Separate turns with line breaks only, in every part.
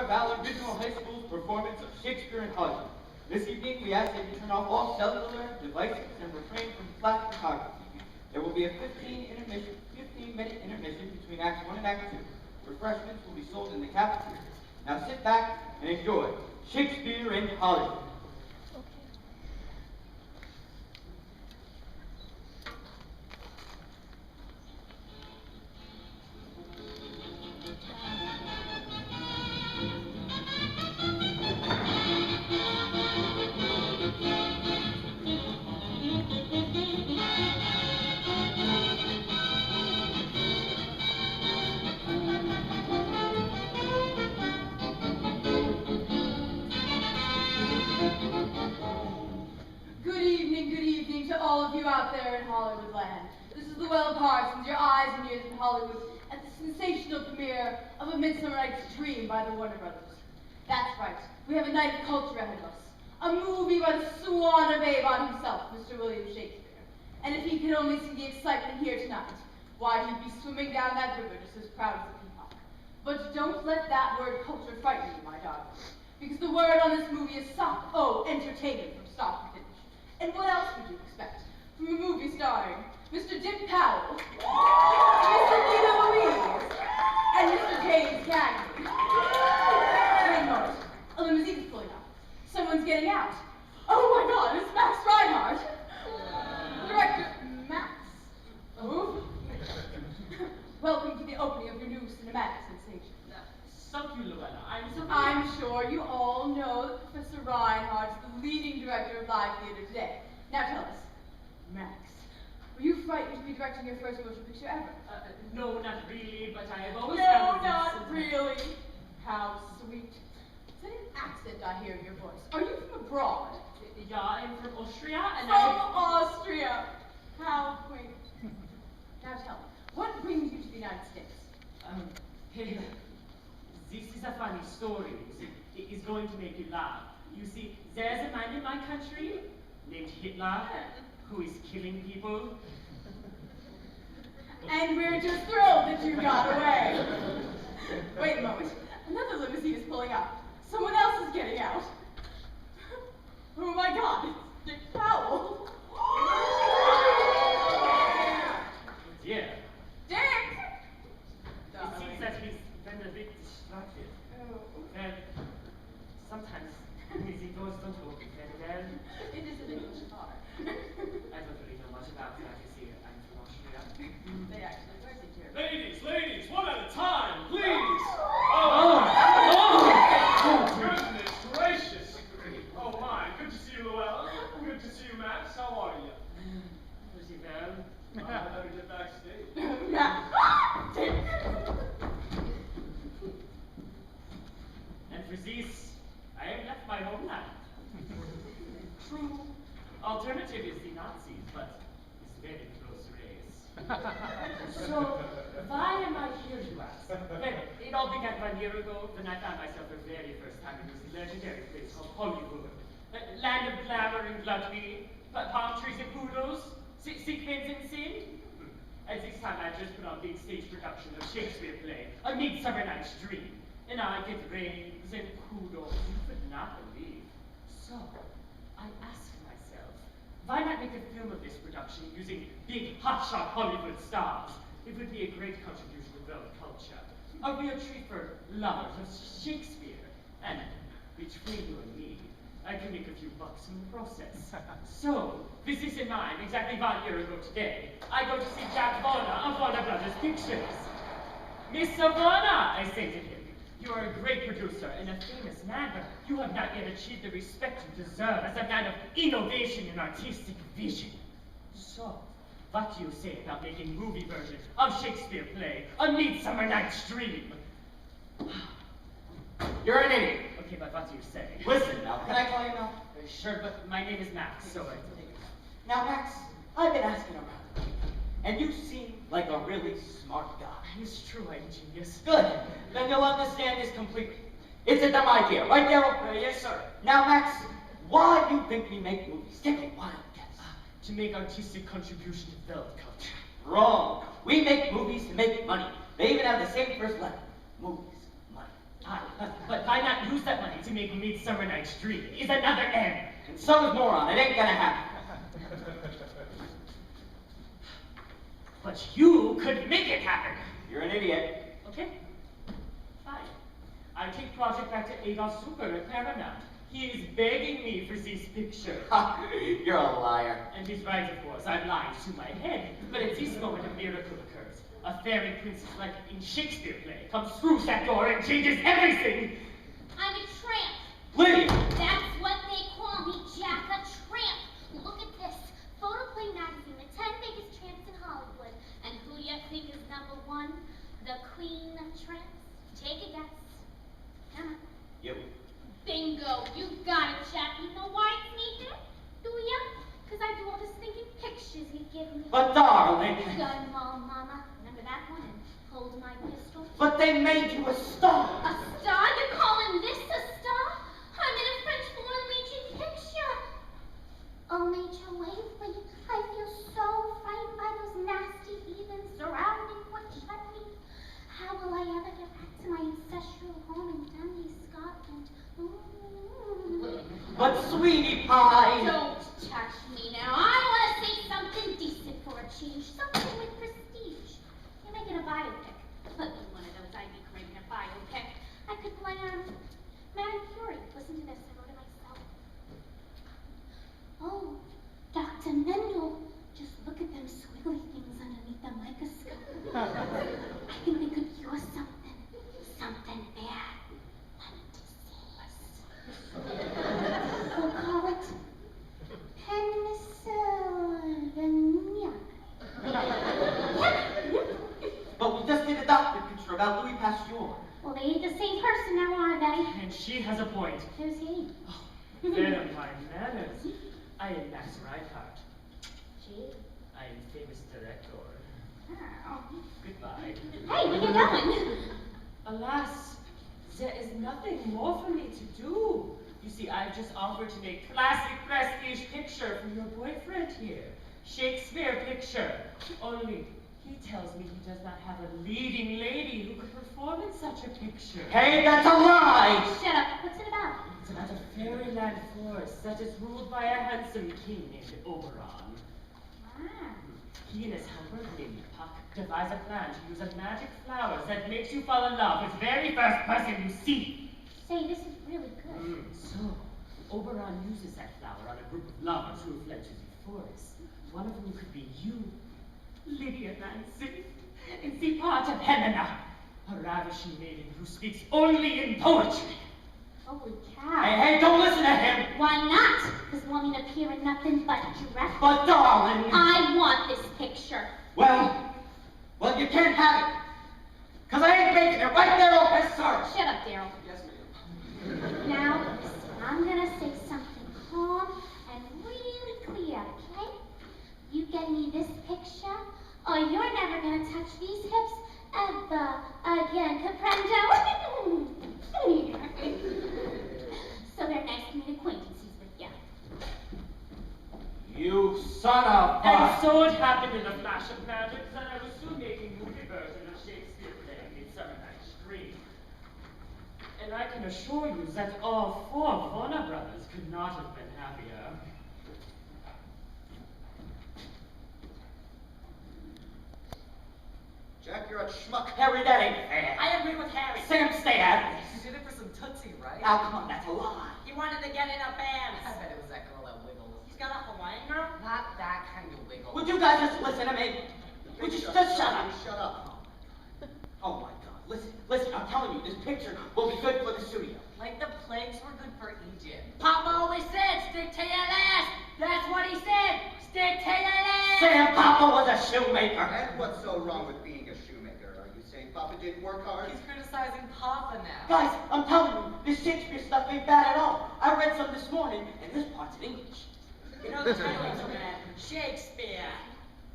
Valley Regional High School's performance of Shakespeare in Hollywood. This evening, we ask that you turn off all cellular devices and refrain from flash photography. There will be a 15-minute intermission between Act 1 and Act 2. Refreshments will be sold in the cafeteria. Now sit back and enjoy Shakespeare in Hollywood.
Out there in Hollywood land. This is Llewellyn Parsons, your eyes and ears in Hollywood, at the sensational premiere of A Midsummer Night's Dream by the Warner Brothers. That's right, we have a night of culture ahead of us. A movie by the swan of Avon himself, Mr. William Shakespeare. And if he could only see the excitement here tonight, why, he'd be swimming down that river just as proud as a peacock. But don't let that word culture frighten you, my darling, because the word on this movie is entertainment from start to finish. And what else would you expect from a movie starring Mr. Dick Powell, Mr. Nina Louise, and Mr. James Cagney? Wait a moment. A limousine is pulling up. Someone's getting out. Oh my God, it's Max Reinhardt. Director Max. Oh. Welcome to the opening of your new cinematic sensation.
Thank you, Llewellyn.
I'm sure you all know that Professor Reinhardt is the leading director of live theater today. Now tell us, Max, were you frightened to be directing your first motion picture ever?
No, not really, but I have always
No,
found
not really. How sweet. Is that an accent I hear in your voice? Are you from abroad?
Yeah, I'm from Austria, and
From Austria. How quaint. Now tell me, what brings you to the United States?
This is a funny story. It is going to make you laugh. You see, there's a man in my country named Hitler who is killing people.
And we're just thrilled that you got away. Wait a moment. Another limousine is pulling up. Someone else is getting out. Oh my God, it's Dick Powell.
Yeah.
Dick!
It seems that he's been a bit distracted.
Oh.
And sometimes music doors don't open very well.
It is an English car.
I don't really know much about that. You see, I'm from Austria.
They actually work in here.
Ladies, one at a time, please! Goodness gracious! Oh my, good to see you, Llewellyn. Good to see you, Max. How are you?
Pretty well.
I better get backstage.
Dick!
And for this, I have left my homeland. True. Alternative is the Nazis, but it's very close race. So, why am I here, you ask? Well, it all began 1 year ago when I found myself for the very first time in this legendary place called Hollywood. Land of glamour and gluttony, palm trees and poodles, sick fans and sin. At this time, I just put on a big stage production of Shakespeare play, A Midsummer Night's Dream. And I get raves and kudos you could not believe. So, I asked myself, why not make a film of this production using big hotshot Hollywood stars? It would be a great contribution to world culture. A real treat for lovers of Shakespeare. And between you and me, I can make a few bucks in the process. So, with this in mind, exactly 1 year ago today, I go to see Jack Warner of Warner Brothers Pictures. Mr. Warner, I say to him, you are a great producer and a famous man, but you have not yet achieved the respect you deserve as a man of innovation and artistic vision. So, what do you say about making movie version of Shakespeare play, A Midsummer Night's Dream?
You're an idiot.
Okay, but what do you say?
Listen now, can I call you now?
Sure, but my name is Max, so
Now, Max, I've been asking around, and you seem like a really smart guy.
It's true, I'm a genius.
Good. Then you'll understand this completely. It's a dumb idea, right, Daryl?
Yes, sir.
Now, Max, why do you think we make movies? Take a wild guess.
To make artistic contribution to world culture.
Wrong. We make movies to make money. They even have the same first letter. Movies. Money.
But why use that money to make Midsummer Night's Dream is another M.
And so is moron. It ain't gonna happen.
But you could make it happen.
You're an idiot.
Okay, fine. I take project back to Adolf Super at Paramount. He is begging me for this picture.
You're a liar.
And he's right, of course. I'm lying to my head. But at this moment, a miracle occurs. A fairy princess, like in Shakespeare play, comes through that door and changes everything.
I'm a tramp.
Lydia!
That's what they call me, Jack, a tramp. Look at this. Photoplay magazine, the 10 biggest tramps in Hollywood. And who do you think is #1? The queen of tramps? Take a guess. Come on.
You.
Bingo. You got it, Jack. You know why it's me here? Do ya? Because I do all the stinking pictures you give me.
But darling.
Gun mom, mama. Remember that one? And hold my pistol.
But they made you a star.
A star? You're calling this a star? I'm in a French foreign legion picture. Oh, Major Waverly, I feel so frightened by those nasty heathens surrounding Fort Chutney. How will I ever get back to my ancestral home in Dundee, Scotland?
But sweetie pie.
Don't touch me now. I want to say something decent for a change. Something with prestige. You're making a biopic. Let me one of those. I'd be great in a biopic. I could play Madame Curie. Listen to this. I wrote it myself. Oh, Dr. Mendel. Just look at them squiggly things underneath the microscope. I think we could cure something. Something bad. We'll call it penicillin.
But we just did a doctor picture about Louis Pasteur.
Well, they ain't the same person now, are they?
And she has a point.
Who's he?
There are my manners. I am Max Reinhardt.
Gee.
I am famous director.
Oh.
Goodbye.
Hey, where you going?
Alas, there is nothing more for me to do. You see, I've just offered to make classic prestige picture for your boyfriend here. Shakespeare picture. Only, he tells me he does not have a leading lady who could perform in such a picture.
Hey, that's a lie!
Shut up. What's it about?
It's about a fairyland forest that is ruled by a handsome king named Oberon.
Ah.
He and his helper, named Puck, devise a plan to use a magic flower that makes you fall in love with the very first person you see.
Say, this is really good.
So, Oberon uses that flower on a group of lovers who have fled to the forest. One of them could be you, Lydia Nancy, and the part of Helena, a ravishing maiden who speaks only in poetry.
Holy cow.
Hey, don't listen to him!
Why not? Because you want me to appear in nothing but dress?
But darling!
I want this picture.
Well, you can't have it. Because I ain't making it right there on his search.
Shut up, Daryl.
Yes, ma'am.
Now, listen, I'm going to say something calm and really clear, okay? You get me this picture, or you're never going to touch these hips ever again, comprendo? So they're nice to meet acquaintances with you.
You son of
And
a...
so it happened in a flash of magic that I was soon making movie version of Shakespeare play Midsummer Night's Dream. And I can assure you that all 4 Warner brothers could not have been happier.
Jack, you're a schmuck.
Harry, that ain't fair.
I agree with Harry.
Sam, stay out of
You
this.
did it for some Tootsie, right?
Now, come on, that's a lie.
You wanted to get in a band.
I bet it was that girl that wiggled.
He's got a Hawaiian girl?
Not that kind of wiggle.
Would you guys just listen to me? Would you just shut up?
Shut up.
Oh my God, listen, I'm telling you, this picture will be good for the studio.
Like the plagues were good for Egypt.
Papa always said, stick to your last. That's what he said. Stick to your last.
Sam Papa was a shoemaker.
And what's so wrong with being a shoemaker? Are you saying Papa didn't work hard?
He's criticizing Papa now.
Guys, I'm telling you, this Shakespeare stuff ain't bad at all. I read some this morning, and this part's in English.
You know the title is bad. Shakespeare.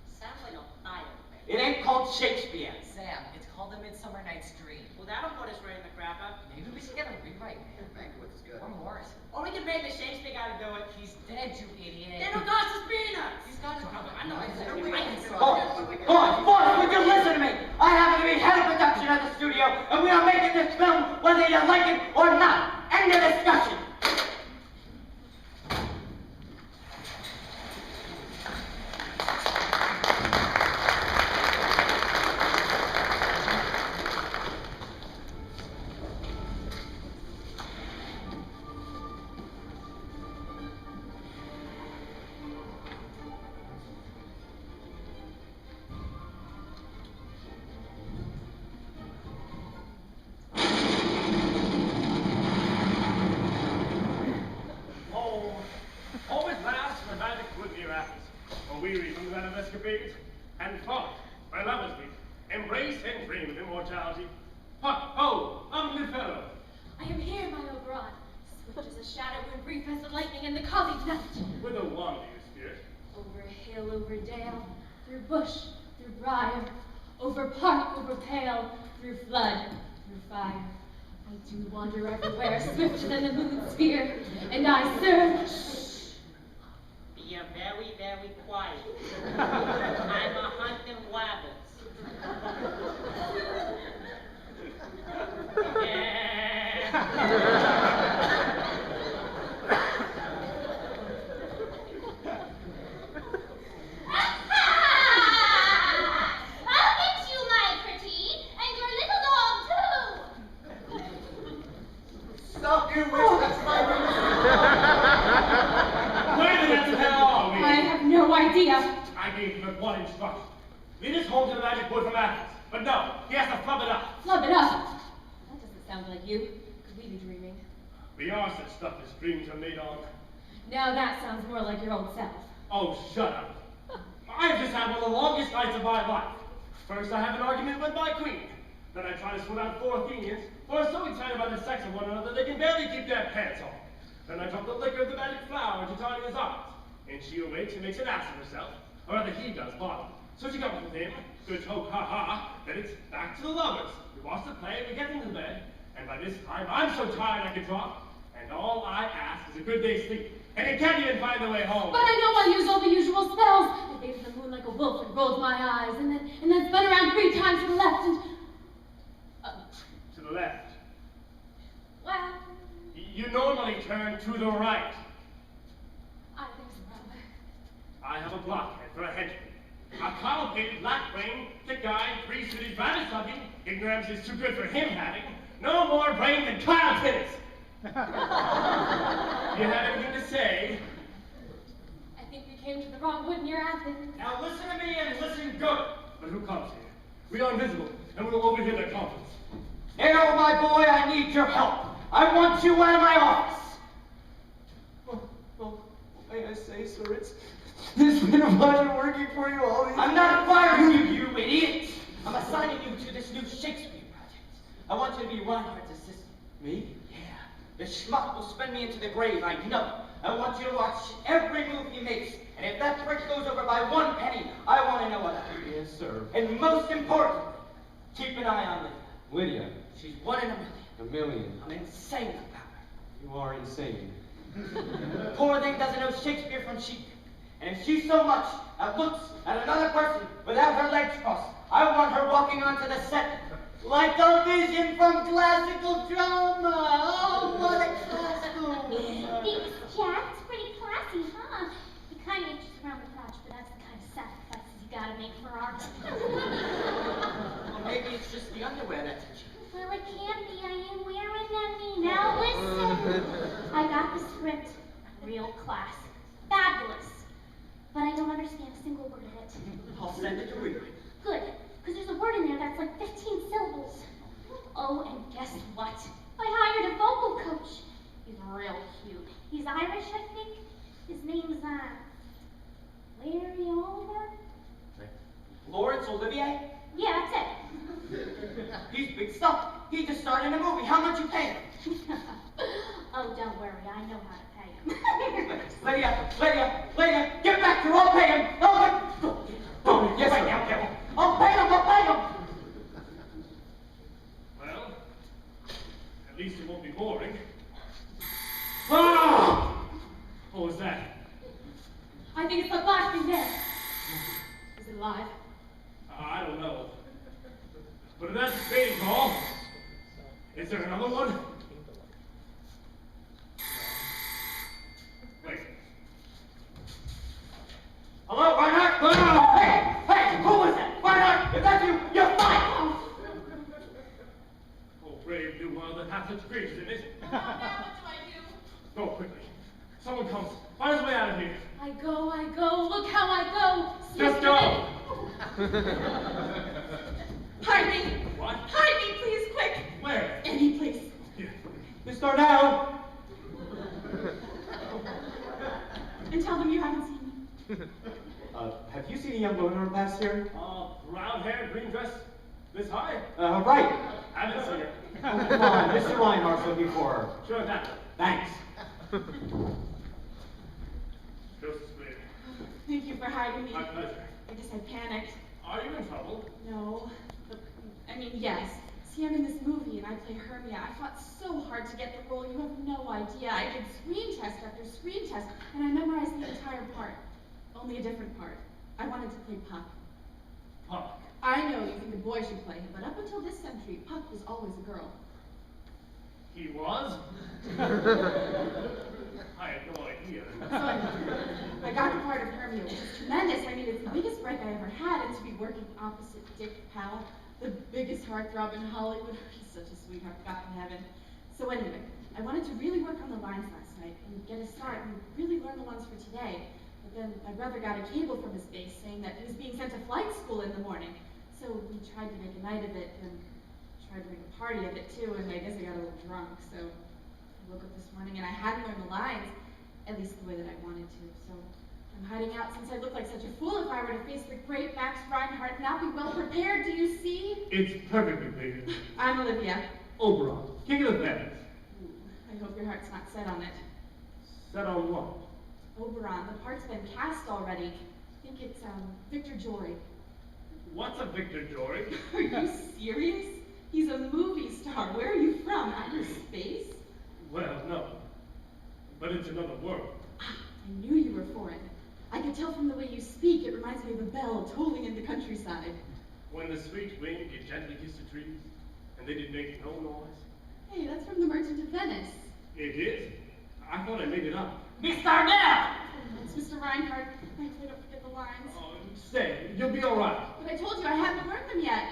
Sounds like a biopic.
It ain't called Shakespeare.
Sam, it's called A Midsummer Night's Dream.
Well, that'll put us right in the crap up.
Maybe we should get a rewrite, man.
Mankiewicz is good.
Or Morris.
Or we can pay the Shakespeare guy to do it.
He's dead, you idiot.
They don't cost us peanuts.
He's got his
I know.
Boys, would you listen to me? I happen to be head of production at the studio, and we are making this film whether you like it or not. End of discussion.
Home at last for magic wood near Athens. A weary from that of escapades, and frolic, by lovers meet, embrace and dream of immortality. Ho, I'm the fellow.
I am here, my Oberon, swift as a shadow and brief as the lightning and the coming night.
Whither wander you, spirit?
Over hill, over dale, through bush, through briar, over park, over pale, through flood, through fire. I do wander everywhere, swifter than the moon's sphere, and I serve.
Be very, very quiet. I'm a hunting rabbits.
I'll get you, my pretty, and your little dog, too.
Stop, you witch, that's my
Where the hell are we?
I have no idea.
I gave him but one instruction. Lead us home to the magic wood from Athens. But no, he has to flub it up.
Flub it up. That doesn't sound like you. Could we be dreaming?
We are such stuff as dreams are made on.
Now that sounds more like your old self.
Oh, shut up. I've just had one of the longest nights of my life. First, I have an argument with my queen. Then I try to swim out 4 Athenians who are so excited by the sex of one another they can barely keep their pants on. Then I drop the liquor of the magic flower into Titania's arms, and she awakes and makes an ass of herself. Or rather, he does, bottom. So she comes with him, good hope, ha-ha. Then it's back to the lovers. We watch the play, we get into bed, and by this time I'm so tired I can drop. And all I ask is a good day's sleep, and it can't even find the way home.
But I know I use all the usual spells. I bathed the moon like a wolf and rolled my eyes, and then spun around 3 times to the left and...
To the left.
well,
You normally turn to the right.
I think so.
I have a blockhead for a henchman. A complicated, black-brained, thick-eyed, 3-suited, rabbit-sucking, ignorance is too good for him having, no more brain than cloud tennis. You have anything to say?
I think we came to the wrong wood near Athens.
Now listen to me and listen good.
But who comes here? We are invisible, and we'll overhear their conference.
Now, my boy, I need your help. I want you out of my office.
Well, may I say, sir, it's been a pleasure working for you all these
I'm not firing you, you idiot. I'm assigning you to this new Shakespeare project. I want you to be Reinhardt's assistant.
Me?
Yeah. The schmuck will spin me into the grave, I know. I want you to watch every move he makes, and if that prick goes over by 1 penny, I want to know what happened.
Yes, sir.
And most importantly, keep an eye on Lydia.
Lydia,
She's 1 in a million.
a million.
I'm insane about her.
You are insane.
Poor thing doesn't know Shakespeare from Shakespeare. And if she so much as looks at another person without her legs crossed, I want her walking onto the set like a vision from classical drama. Oh, what a costume!
Thanks, Jack. It's pretty classy, huh? You kind of itches around the crotch, but that's the kind of sacrifices you gotta make for art.
Well, maybe it's just the underwear that's itchy.
Well, it can't be. I ain't wearing any. Now listen. I got the script. Real class. Fabulous. But I don't understand a single word of it.
I'll send it to rewrite.
Good. Because there's a word in there that's like 15 syllables. Oh, and guess what? I hired a vocal coach. He's real cute. He's Irish, I think. His name's, Larry Oliver?
Lawrence Olivier?
Yeah, that's
He's big stuff. He just started a movie. How much you pay him?
it. Oh, don't worry. I know how to pay him.
Lydia, get back here. I'll pay him.
Yes,
right
sir.
now, Kevin. I'll pay him.
Well, at least it won't be boring.
Ah!
What was that?
I think it's the black thing there. Is it alive?
I don't know. But if that's the mating call, is there another one? slave do well that hath such creatures in it?
Well, now what do I do?
Go quickly. Someone comes. Find his way out of here.
I go, look how I go.
Just go.
Hide me.
What?
Hide me, please, quick.
Where?
Any place.
Here.
Miss Darnell!
And tell them you haven't seen me.
Have you seen a young woman pass here?
Brown hair, green dress, this high?
Right.
Haven't seen her.
Oh, come on, Mr. Reinhardt's looking for her.
Sure, that.
Thanks.
Coast is clear.
Thank you for hiding me.
My pleasure.
I guess I panicked.
Are you in trouble?
No. I mean, yes. See, I'm in this movie and I play Hermia. I fought so hard to get the role, you have no idea. I did screen test after screen test, and I memorized the entire part. Only a different part. I wanted to play Puck.
Puck.
I know you think a boy should play him, but up until this century, Puck was always a girl.
He was? I had no idea.
So I got the part of Hermia, which is tremendous. I mean, it's the biggest break I ever had, and to be working opposite Dick Powell, the biggest heartthrob in Hollywood. He's such a sweetheart, God in heaven. So anyway, I wanted to really work on the lines last night and get a start and really learn the ones for today. But then my brother got a cable from his base saying that he was being sent to flight school in the morning. So we tried to make a night of it and tried to make a party of it too, and I guess I got a little drunk. So I woke up this morning and I hadn't learned the lines, at least the way that I wanted to. So I'm hiding out since I look like such a fool if I were to face the great Max Reinhardt and not be well prepared. Do you see?
It's perfectly clear.
I'm Olivia.
Oberon, king of the feathers.
Ooh, I hope your heart's not set on it.
Set on what?
Oberon, the part's been cast already. I think it's Victor Jory.
What's a Victor Jory?
Are you serious? He's a movie star. Where are you from? Outer space?
Well, no. But it's another world.
Ah, I knew you were foreign. I could tell from the way you speak. It reminds me of a bell tolling in the countryside.
When the sweet wind did gently kiss the trees, and they did make no noise.
Hey, that's from The Merchant of Venice.
It is? I thought I made it up.
Miss Darnell!
It's Mr. Reinhardt. Thanks, I don't forget the lines.
Oh, say, you'll be all right.
But I told you I hadn't learned them yet.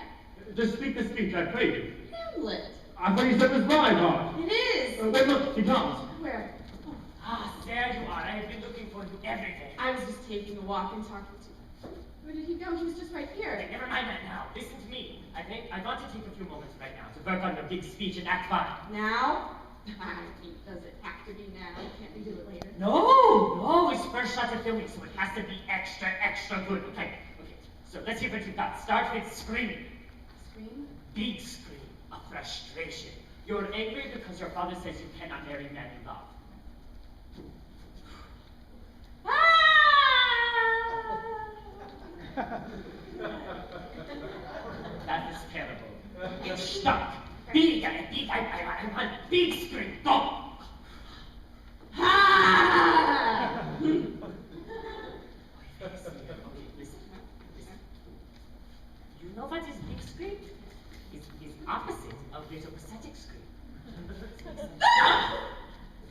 Just speak the speech I played you.
Hamlet.
I thought you said it was Reinhardt.
It is.
Wait, look, he comes.
Where? Oh,
Ah, there you are. I have been looking for you everything.
I was just taking a walk and talking to him. Where did he go? He was just right here.
Okay, never mind that now. Listen to me. I want to take a few moments right now to work on your big speech in Act 5.
Now? I mean, does it have to be now? Can't we do it later?
No, it's first shot of filming, so it has to be extra, extra good. Okay. So let's see what you've got. Start with screaming.
Scream?
Big scream of frustration. You're angry because your father says you cannot marry a man you love. That is terrible. You're stuck. Big, I want big scream. Go! Listen. You know what is big scream? It's opposite of little pathetic scream.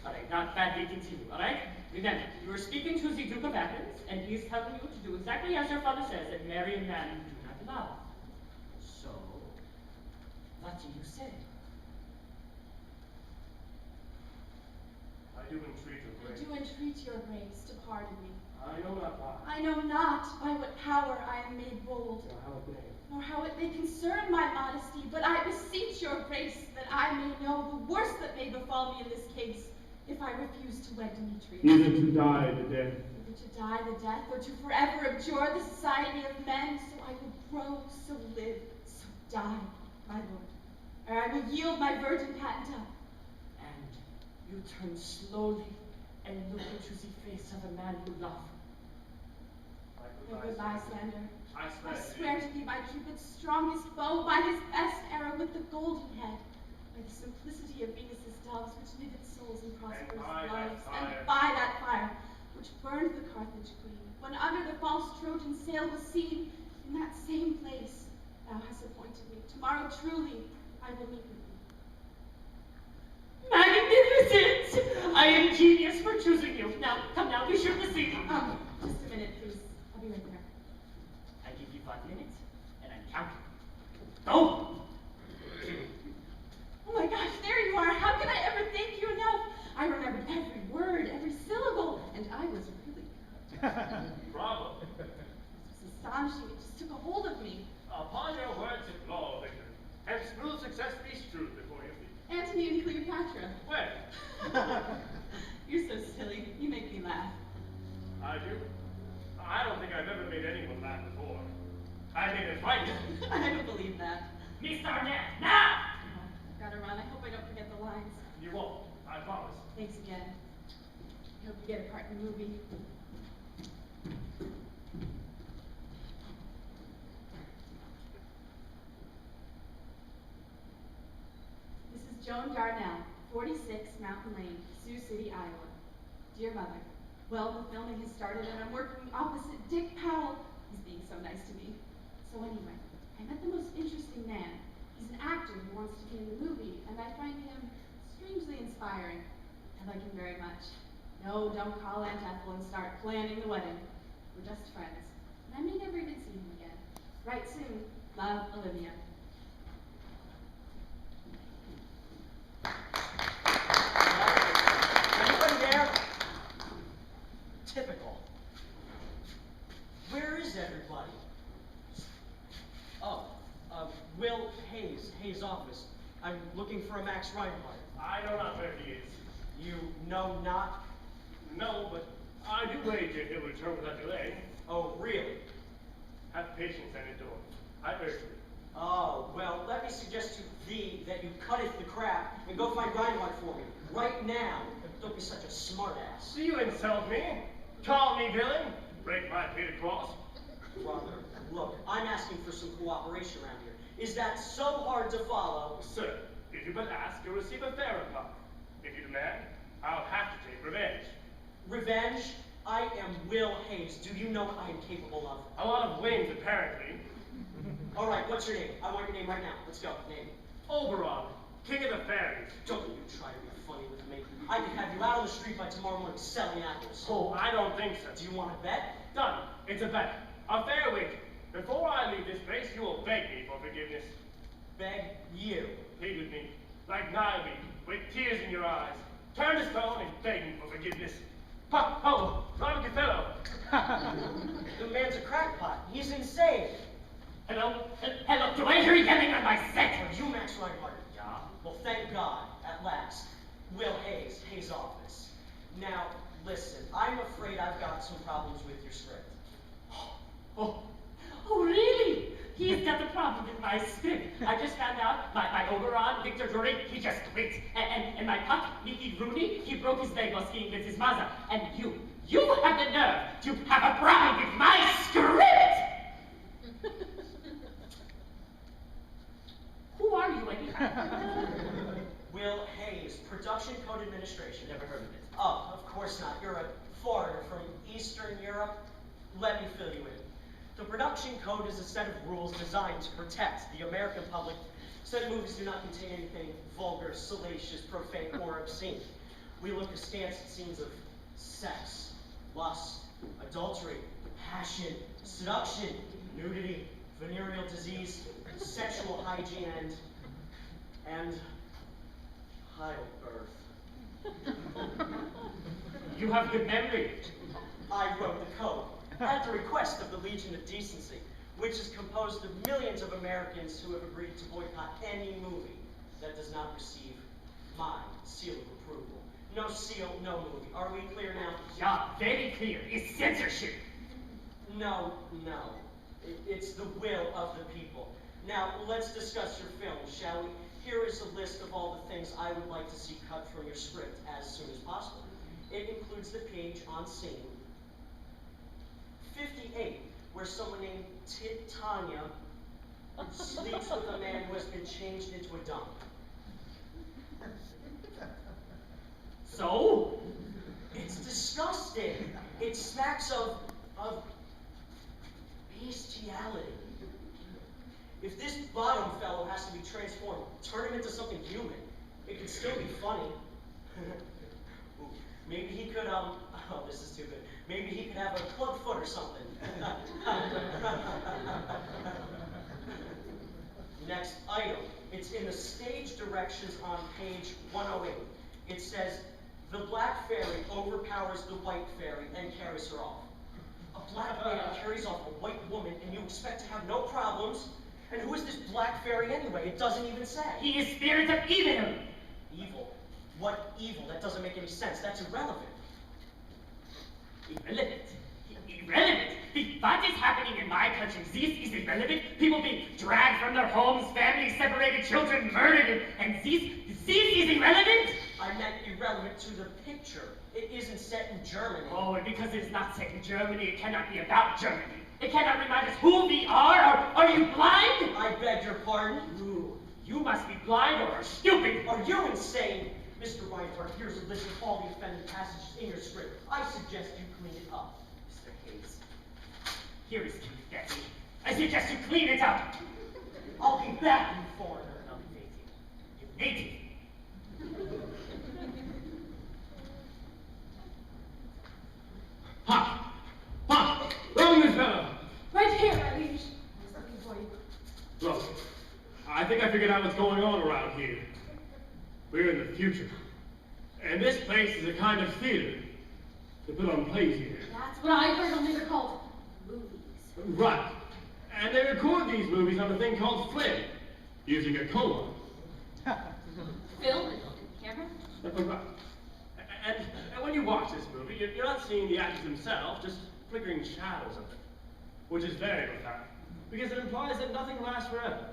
Alright, not badly continue, alright? Remember, you are speaking to the Duke of Athens, and he is telling you to do exactly as your father says and marry a man you do not love. So, what do you say?
I do entreat your
I
grace.
do entreat your grace to pardon me.
I know not why.
I know not by what power I am made bold,
Or how it may.
nor how it may concern my modesty, but I beseech your grace that I may know the worst that may befall me in this case, if I refuse to wed Demetrius.
Either to die the death.
Either to die the death, or to forever abjure the society of men, so I will grow, so live, so die, my lord. Or I will yield my virgin patent up.
And you turn slowly and look into the face of a man you love.
My good Lysander,
I
I swear to thee by Cupid's strongest bow, by his best arrow with the golden head, by the simplicity of Venus's doves, which knitted souls in prosperous
by that
lives, and
fire.
by that fire, which burned the Carthage queen, when under the false Trojan sail was seen, in that same place thou hast appointed me. Tomorrow truly I will meet with thee.
Magnificent! I am genius for choosing you. Now, come now, be sure to see.
Just a minute, please. I'll be right there.
I give you 5 minutes, and I'm counting. Go!
Oh my gosh,
Bravo.
It's astonishing. It just took a hold of me.
Upon your words it flow, Victor. And smooth success be strewed before your feet.
Antony and Cleopatra.
Where?
You're so silly. You make me laugh.
I do. I don't think I've ever made anyone laugh before. I made it right.
I don't believe that.
Miss Arnett, now!
I've got to run. I hope I don't forget the lines.
You won't. I promise.
Thanks again. I hope you get a part in the movie. This is Joan Darnell, 46 Mountain Lane, Sioux City, Iowa. Dear Mother, well, the filming has started and I'm working opposite Dick Powell. He's being so nice to me. So anyway, I met the most interesting man. He's an actor who wants to be in the movie, and I find him strangely inspiring. I like him very much. No, don't call Aunt Ethel and start planning the wedding. We're just friends, and I may never even see him again. Write soon. Love, Olivia.
Anybody there? Typical. Where is everybody? Oh, Will Hayes' office. I'm looking for a Max Reinhardt.
I know not where he is.
You know not?
No, but I do wager he'll return without delay.
Oh, really?
Have patience and endure. I urge you.
Oh, well, let me suggest to thee that you cutteth the crap and go find Reinhardt for me. Right now. Don't be such a smartass.
Do you insult me? Call me villain? Break my painted cross?
Brother, look, I'm asking for some cooperation around here. Is that so hard to follow?
Sir, if you but ask, you'll receive a fair reply. If you demand, I'll have to take revenge.
Revenge? I am Will Hayes. Do you know what I am capable of?
A lot of wings, apparently.
All right, what's your name? I want your name right now. Let's go. Name.
Oberon, king of the fairies.
Don't you try to be funny with me. I could have you out on the street by tomorrow morning selling apples.
Oh, I don't think so.
Do you want to bet?
Done. It's a bet. A fair wager. Before I leave this place, you will beg me for forgiveness.
Beg you.
Plead with me, like Niobe, with tears in your eyes. Turn to stone and beg me for forgiveness. Ha! Ho! Not a good fellow.
The man's a crackpot. He's insane.
Hello? Hello? Do I hear you yelling on my set?
Are you Max Reinhardt?
Yeah.
Well, thank God, at last. Will Hayes' office. Now, listen, I'm afraid I've got some problems with your script.
Oh, really? He's got a problem with my script. I just found out my Oberon, Victor Drury, he just quit. And my puck, Mickey Rooney, he broke his leg while skiing with his mother. And you have the nerve to have a problem with my script! Who are you anyway?
Will Hayes, Production Code Administration.
Never heard of it.
Oh, of course not. You're a foreigner from Eastern Europe. Let me fill you in. The Production Code is a set of rules designed to protect the American public so that movies do not contain anything vulgar, salacious, profane, or obscene. We look askance at scenes of sex, lust, adultery, passion, seduction, nudity, venereal disease, sexual hygiene, and childbirth.
You have good memory.
I wrote the code at the request of the Legion of Decency, which is composed of millions of Americans who have agreed to boycott any movie that does not receive my seal of approval. No seal, no movie. Are we clear now?
Yeah, very clear. It's censorship.
No. It's the will of the people. Now, let's discuss your film, shall we? Here is a list of all the things I would like to see cut from your script as soon as possible. It includes the page on scene 58, where someone named Tanya sleeps with a man who has been changed into a dump.
So?
It's disgusting. It smacks of bestiality. If this bottom fellow has to be transformed, turn him into something human. It could still be funny. Ooh, maybe he could, oh, this is too good. Maybe he could have a club foot or something. Next item. It's in the stage directions on page 108. It says, the black fairy overpowers the white fairy and carries her off. A black man carries off a white woman and you expect to have no problems? And who is this black fairy anyway? It doesn't even say.
He is spirit of evil.
Evil? What evil? That doesn't make any sense. That's irrelevant.
Irrelevant. Irrelevant. What is happening in my country? This is irrelevant. People being dragged from their homes, families separated, children murdered, and this is irrelevant?
I meant irrelevant to the picture. It isn't set in Germany.
Oh, and because it's not set in Germany, it cannot be about Germany. It cannot remind us who we are. Are you blind?
I beg your pardon?
You must be blind or stupid.
Are you insane? Mr. Reinhardt, here's a list of all the offending passages in your script. I suggest you clean it up.
Mr. Hayes, here is confetti. I suggest you clean it up.
I'll be back, you foreigner.
No, you native.
Ha! Ha! Wrong this fellow!
Right here, my liege. I was looking for you.
Look, I think I figured out what's going on around here. We're in the future. And this place is a kind of theater. They put on plays here.
That's what I heard only they're called movies.
Right. And they record these movies on a thing called film, using a coma.
Film and camera?
Right. And when you watch this movie, you're not seeing the actors themselves, just flickering shadows of them. Which is very profound, because it implies that nothing lasts forever.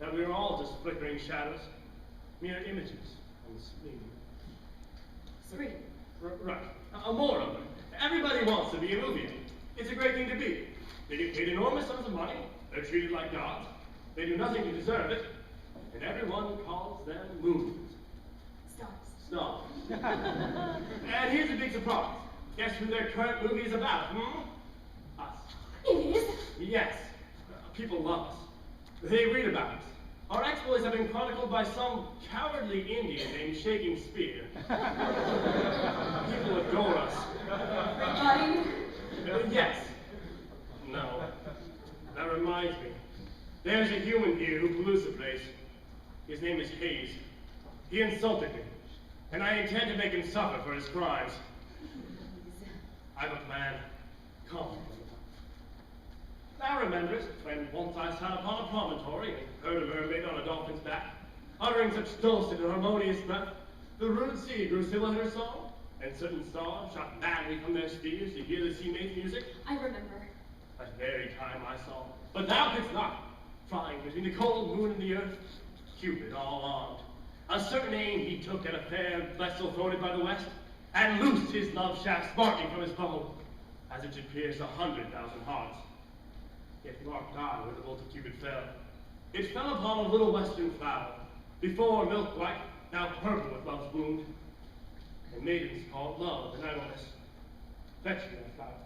That we are all just flickering shadows, mere images on the screen.
Screen.
Right. More of them. Everybody wants to be a movie. It's a great thing to be. They get paid enormous sums of money. They're treated like gods. They do nothing to deserve it. And everyone calls them movies.
Stars.
And here's a big surprise. Guess who their current movie is about, Us.
It is?
Yes. People love us. They read about us. Our exploits have been chronicled by some cowardly Indian named Shakespeare. People adore us.
Buddy?
Yes. No. That reminds me. There's a human here who pollutes the place. His name is Hayes. He insulted me, and I intend to make him suffer for his crimes. I have a plan. Come. Thou rememberest when once I sat upon a promontory and heard a mermaid on a dolphin's back, uttering such dulcet and harmonious breath, the rude sea grew still in her song, and certain stars shot madly from their spheres to hear the sea maid's music.
I remember.
That very time I saw, but thou couldst not, flying between the cold moon and the earth, Cupid all armed. A certain aim he took at a fair vessel thwarted by the west, and loosed his love shaft sparking from his bow, as it should pierce 100,000 hearts. Yet mark not where the bolt of Cupid fell. It fell upon a little western flower, before milk white, now purple with love's wound. And maidens call it love, and idleness. Fetch me that flower.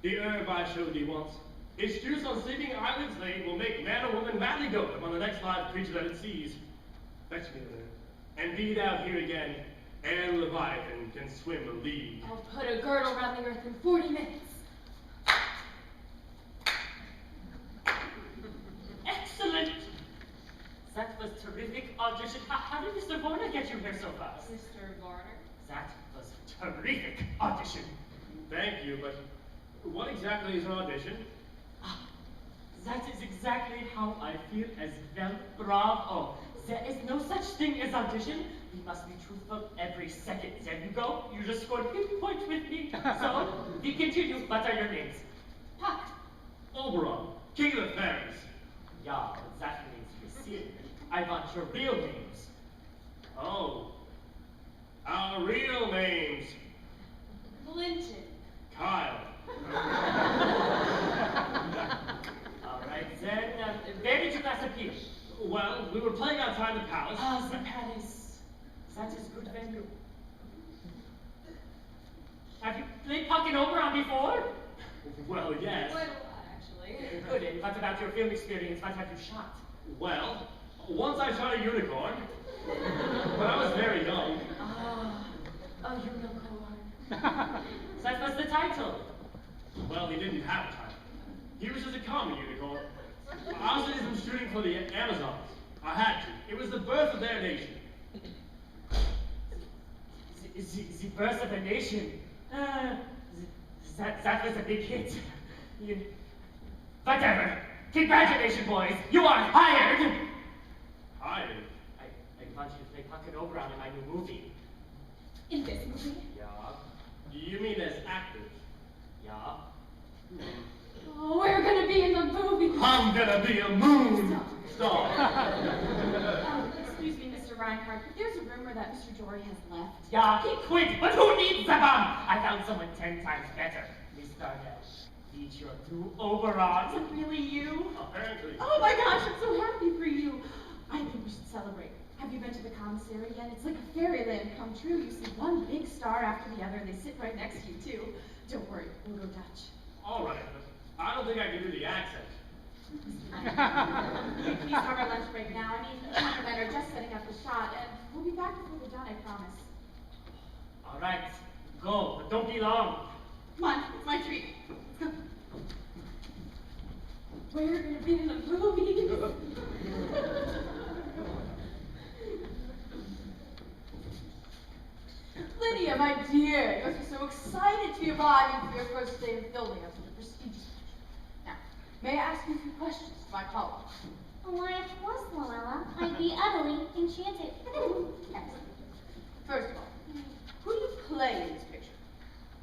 The herb I showed thee once. Its juice on sleeping eyelids laid will make man or woman madly dote upon the next live creature that it sees. Fetch me the herb, and be thou here again, ere Leviathan can swim a league.
I'll put a girdle around the earth in 40 minutes.
Excellent! That was terrific audition. How did Mr. Warner get you here so fast?
Mr. Varner?
That was a terrific audition.
Thank you, but what exactly is an audition?
That is exactly how I feel as well. Bravo. There is no such thing as audition. We must be truthful every second. There you go. You just scored 50 points with me. So, we continue. What are your names?
Puck.
Oberon, King of the Fairies.
Yeah, that means receive. I want your real names.
Oh, our real names.
Clinton.
Kyle.
All right, then, where did you guys appear?
Well, we were playing outside the palace.
Ah, the palace. That is good venue. Have you played Puck and Oberon before?
Well, yes.
Quite a lot, actually.
Good, and what about your film experience? What have you shot?
Well, once I shot a unicorn, but I was very young.
Ah, a unicorn. That was the title.
Well, he didn't have a title. He was just a common unicorn. I was in some shooting for the Amazons. I had to. It was the birth of their nation.
The birth of a nation. That was a big hit. Whatever. Congratulations, boys. You are hired.
Hired?
I want you to play Puck and Oberon in my new movie.
In this movie?
Yeah.
You mean as actors?
Yeah.
Oh, we're gonna be in the movie.
I'm gonna be a moon star.
Excuse me, Mr. Reinhardt, but there's a rumor that Mr. Jory has left.
Yeah, he quit, but who needs the bum? I found someone 10 times better. Miss Darnell, meet your new Oberon.
Is it really you?
Apparently.
Oh my gosh, I'm so happy for you. I think we should celebrate. Have you been to the commissary yet? It's like a fairyland come true. You see one big star after the other, and they sit right next to you, too. Don't worry, we'll go Dutch.
All right, but I don't think I can do the accent.
Please have our lunch break now. I mean, the cameramen are just setting up the shot, and we'll be back before we're done, I promise.
All right, go, but don't be long.
Come on, it's my treat. Let's go. We're gonna be in the movie. Lydia, my dear, you must be so excited to be arriving for your first day of filming of such a prestigious picture. Now, may I ask you a few questions to my colleague?
Why, of course, Luella. I'd be utterly enchanted.
Excellent. First of all, who do you play in this picture?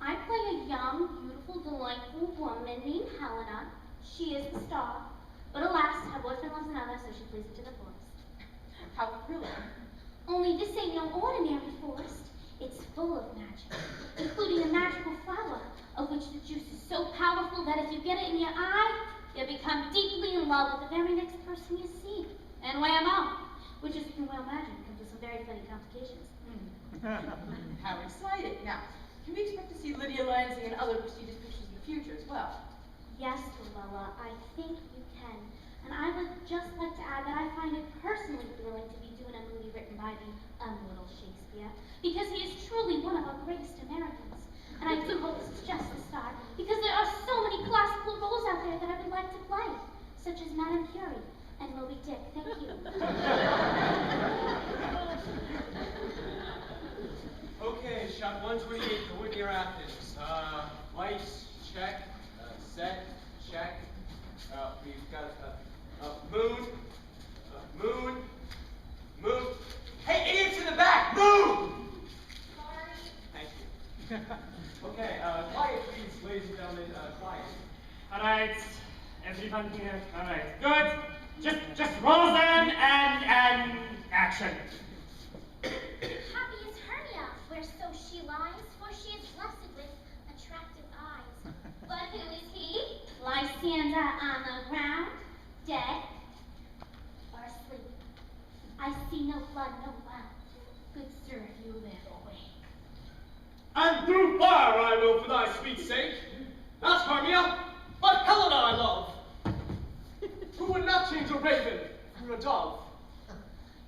I play a young, beautiful, delightful woman named Helena. She is the star. But alas, her boyfriend loves another, so she flees into the forest.
How thrilling.
Only this ain't no ordinary forest. It's full of magic, including a magical flower, of which the juice is so powerful that if you get it in your eye, you'll become deeply in love with the very next person you see. And whammo, which is you can well imagine comes with some very funny complications.
How exciting. Now, can we expect to see Lydia Lansing in other prestigious pictures in the future as well?
Yes, Luella, I think you can. And I would just like to add that I find it personally thrilling to be doing a movie written by the little Shakespeare, because he is truly one of our greatest Americans. And I do hope this is just the start, because there are so many classical roles out there that I would like to play, such as Madame Curie and Moby Dick. Thank you.
Okay, shot 128 for Whitney Rapids. Lights, check. Set, check. We've got moon. Hey, idiots in the back, move!
Sorry.
Thank you. Okay, quiet, please, ladies and gentlemen. Quiet.
All right, everyone here. All right, good. Just roll them and action.
Happy is Hermia, where so she lies, for she is blessed with attractive eyes. But who is he? Lysander on the ground, dead or asleep. I see no blood, no wound. Good sir, you live away.
And through fire I will for thy sweet sake. Not Hermia, but Helena I love. Who would not change a raven for a dove?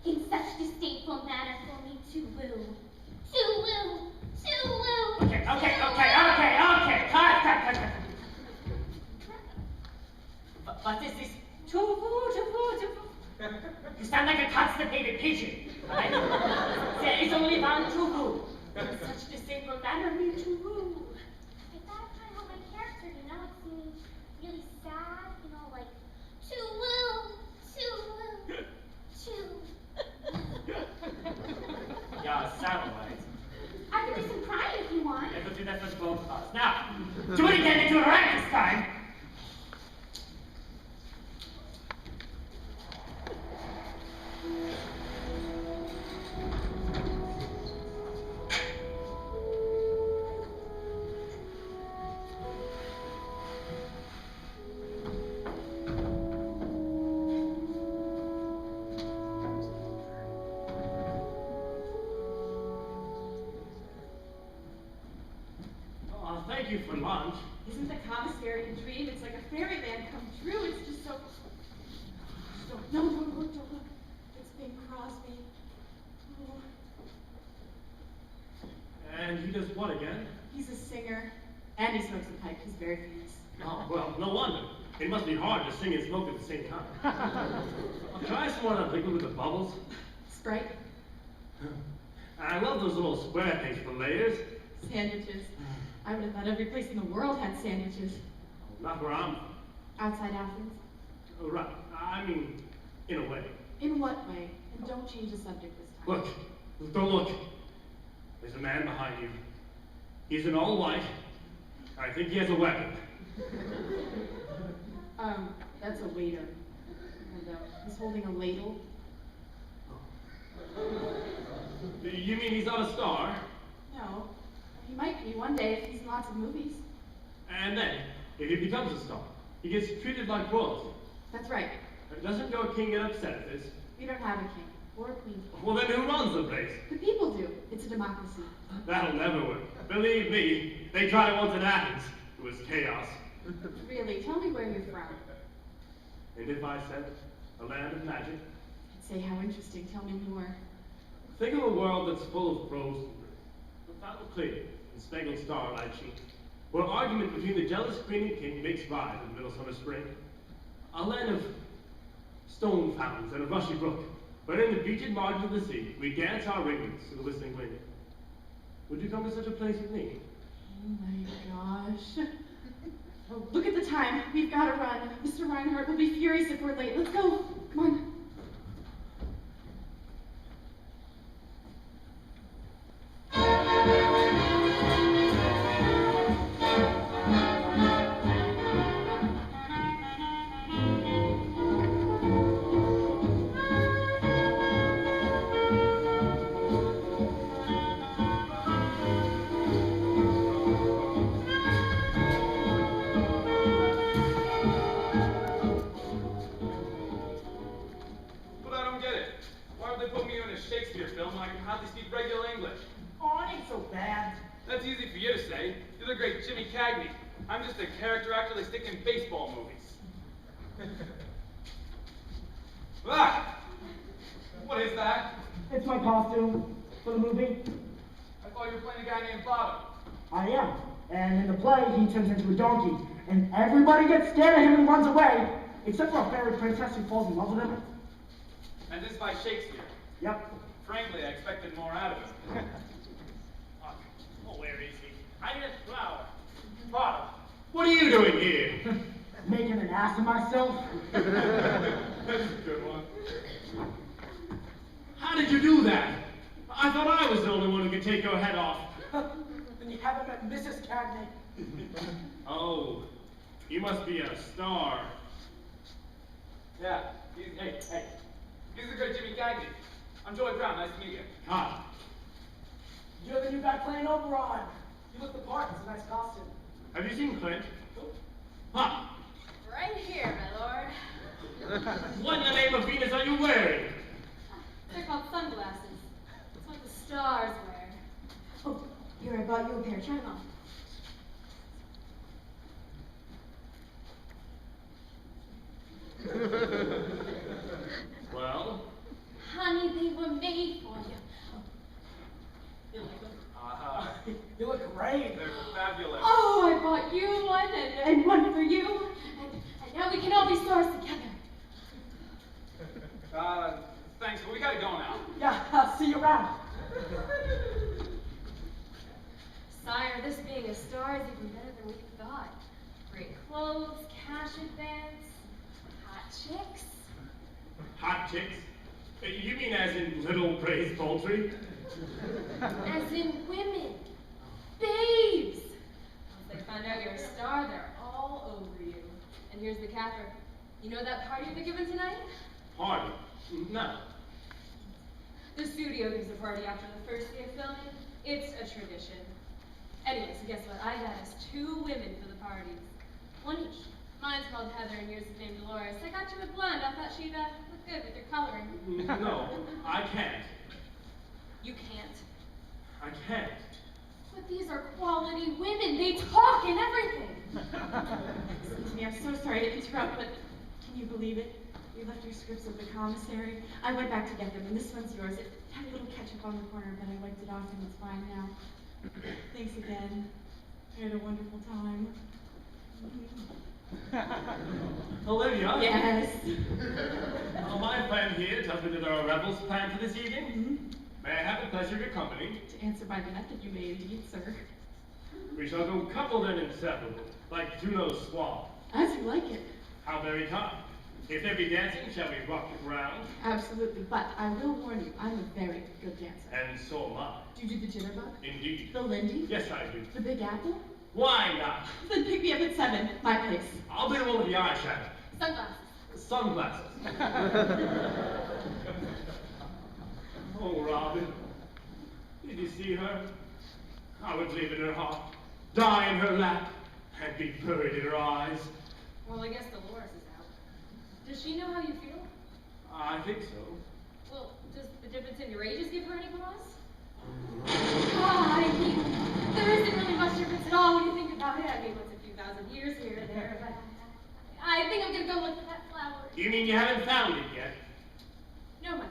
In such disdainful manner for me to woo. To woo, to woo.
Okay. Cut. What is this? Too. You sound like a constipated pigeon. Right? There is only one to in such disdainful manner me to woo.
I thought of kind of my character, you know, it seemed really sad, you know, like, to woo,
Yeah, sound right.
I can do some crying if you want.
I will do that for both of us. Now, do it again and do it right this time.
Thank you for lunch.
Isn't the commissary a dream? It's like a fairyland come true. It's just so... No, don't look. It's Bing Crosby. Oh.
And he does what again?
He's a singer, and he smokes a pipe. He's very famous.
Oh, well, no wonder. It must be hard to sing and smoke at the same time. Try some more of that liquid with the bubbles.
Sprite,
I love those little square things for layers.
sandwiches. I would have thought every place in the world had sandwiches.
Not where I'm from.
Outside Athens?
Oh, right. I mean, in a way.
In what way? And don't change the subject this time.
Look. Don't look. There's a man behind you. He's in all white. I think he has a weapon.
That's a waiter. And, he's holding a ladle.
You mean he's not a star?
No. He might be one day if he's in lots of movies.
And then, if he becomes a star, he gets treated like royalty.
That's right.
Doesn't your king get upset at this?
We don't have a king. Or a queen.
Well, then who runs the place?
The people do. It's a democracy.
That'll never work. Believe me, they tried it once in Athens. It was chaos.
Really, tell me where you're from.
And if I said a land of magic?
I'd say how interesting. Tell me more.
Think of a world that's full of prose and grace. A fountain clear and spangled starlight sheen, where argument between the jealous queen and king makes rise in the middle summer spring. A land of stone fountains and a rushy brook, where in the beached margin of the sea we dance our ringlets to the whistling wind. Would you come to such a place with me?
Oh my gosh. Oh, look at the time. We've got to run. Mr. Reinhardt will be furious if we're late. Let's go. Come on.
But I don't get it. Why would they put me in a Shakespeare film when I can hardly speak regular English?
Oh, it ain't so bad.
That's easy for you to say. You're the great Jimmy Cagney. I'm just a character actor they stick in baseball movies. Ah! What is that?
It's my costume for the movie.
I thought you were playing a guy named Bottom.
I am. And in the play, he turns into a donkey. And everybody gets scared of him and runs away. Except for a fairy princess who falls in love with him.
And this is by Shakespeare.
Yep.
Frankly, I expected more out of him.
Oh, where is he? I need a flower. Bottom, what are you doing here?
Making an ass of myself.
That's a good one.
How did you do that? I thought I was the only one who could take your head off.
Then you haven't met Mrs. Cagney.
Oh, you must be a star.
Yeah. Hey. He's the great Jimmy Cagney. I'm Joey Brown. Nice to meet you.
Hi.
You're the new guy playing Oberon. You look the part. It's a nice costume.
Have you seen Clint? Huh?
Right here, my lord.
What in the name of Venus are you wearing?
They're called sunglasses. It's what the stars wear. Oh, here, I bought you a pair. Try them on.
Well?
Honey, they were made for you. You like them?
You look great.
They're fabulous.
Oh, I bought you one and one for you. And now we can all be stars together.
Thanks, but we gotta go now.
Yeah, I'll see you around.
Sire, this being a star is even better than we thought. Great clothes, cash advance, hot chicks.
Hot chicks? You mean as in little praise poultry?
As in women. Babes! Once they find out you're a star, they're all over you. And here's the capper. You know that party they're giving tonight?
Party? No.
The studio gives a party after the first day of filming. It's a tradition. Anyways, guess what? I got us 2 women for the parties. One each. Mine's called Heather and yours is named Dolores. I got you a blonde. I thought she'd look good with your coloring.
No, I can't.
You can't.
I can't.
But these are quality women. They talk and everything. Excuse me, I'm so sorry to interrupt, but can you believe it? You left your scripts at the commissary. I went back to get them, and this one's yours. It had a little ketchup on the corner, but I wiped it off, and it's fine now. Thanks again. I had a wonderful time.
Olivia?
Yes.
My friend here tells me that there are revels planned for this evening. May I have the pleasure of your company?
To answer by the method you may indeed, sir.
We shall go coupled and inseparable, like Juno's swan.
As you like it.
How very kind. If there be dancing, shall we rock the ground?
Absolutely, but I will warn you, I'm a very good dancer.
And so am I.
Do you do the jitterbug?
Indeed.
The Lindy?
Yes, I do.
The Big Apple?
Why not?
Then pick me up at 7, my place.
I'll be the one with the eyeshadow.
Sunglasses.
Sunglasses. Oh, Robin. Did you see her? I would live in her heart, die in her lap, and be buried in her eyes.
Well, I guess Dolores is out. Does she know how you feel?
I think so.
Well, does the difference in your ages give her any pause?
I mean, there isn't really much difference at all when you think about it. I mean, what's a few thousand years here or there, but I think I'm gonna go look at that flower.
You mean you haven't found it yet?
No, my lord.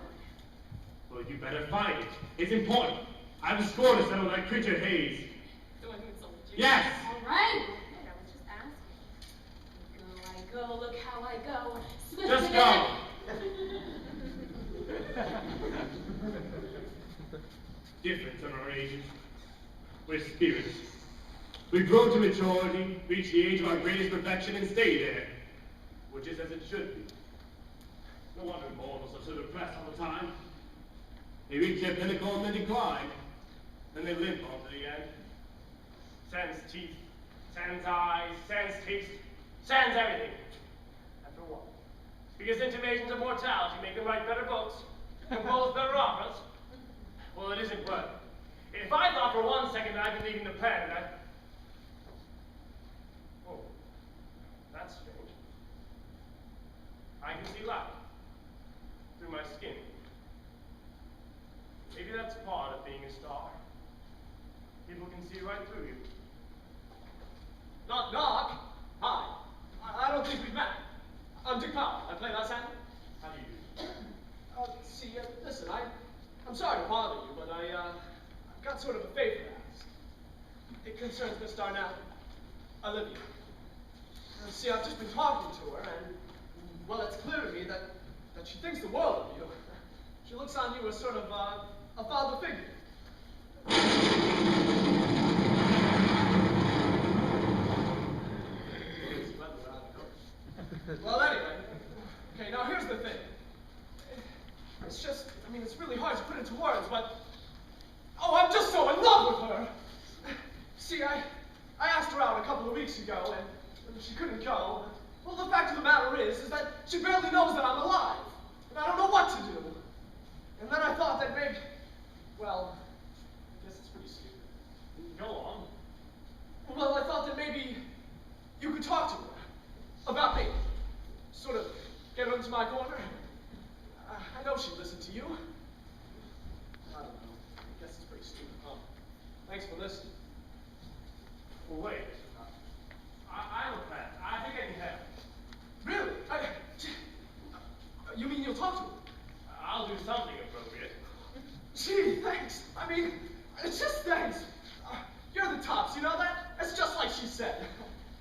Well, you better find it. It's important. I have a score to settle that creature Hayes.
The one who insulted you?
Yes!
All right. Good, I was just asking. I go, look how I go.
Just go. Difference in our ages. We're spirits. We grow to maturity, reach the age of our greatest perfection, and stay there. Which is as it should be. No wonder mortals are so depressed all the time. They reach their pinnacle and then decline. Then they limp on to the end. Sans teeth, sans eyes, sans taste, sans everything. And for what? Because intimations of mortality make them write better books, compose better operas. Well, it isn't worth it. If I thought for 1 second that I'd be leaving the planet, oh, that's strange. I can see light through my skin. Maybe that's part of being a star. People can see right through you.
Knock, knock. Hi. I don't think we've met. I'm Dick Powell. I play that sound.
How do you do?
See, listen, I'm sorry to bother you, but I've got sort of a favor to ask. It concerns Miss Darnell, Olivia. See, I've just been talking to her, and, well, it's clear to me that she thinks the world of you. She looks on you as sort of a father figure. Well, anyway, okay, now here's the thing. It's just, I mean, it's really hard to put into words, but, oh, I'm just so in love with her. See, I asked her out a couple of weeks ago, and she couldn't go. Well, the fact of the matter is that she barely knows that I'm alive, and I don't know what to do. And then I thought that maybe, well, I guess it's pretty stupid.
Go on.
Well, I thought that maybe you could talk to her about me. Sort of get her into my corner. I know she'd listen to you. I don't know. I guess it's pretty stupid, huh? Thanks for listening.
Well, wait. I have a plan. I think I can help.
Really? You mean you'll talk to her?
I'll do something appropriate.
Gee, thanks. I mean, it's just thanks. You're the tops, you know that? It's just like she said.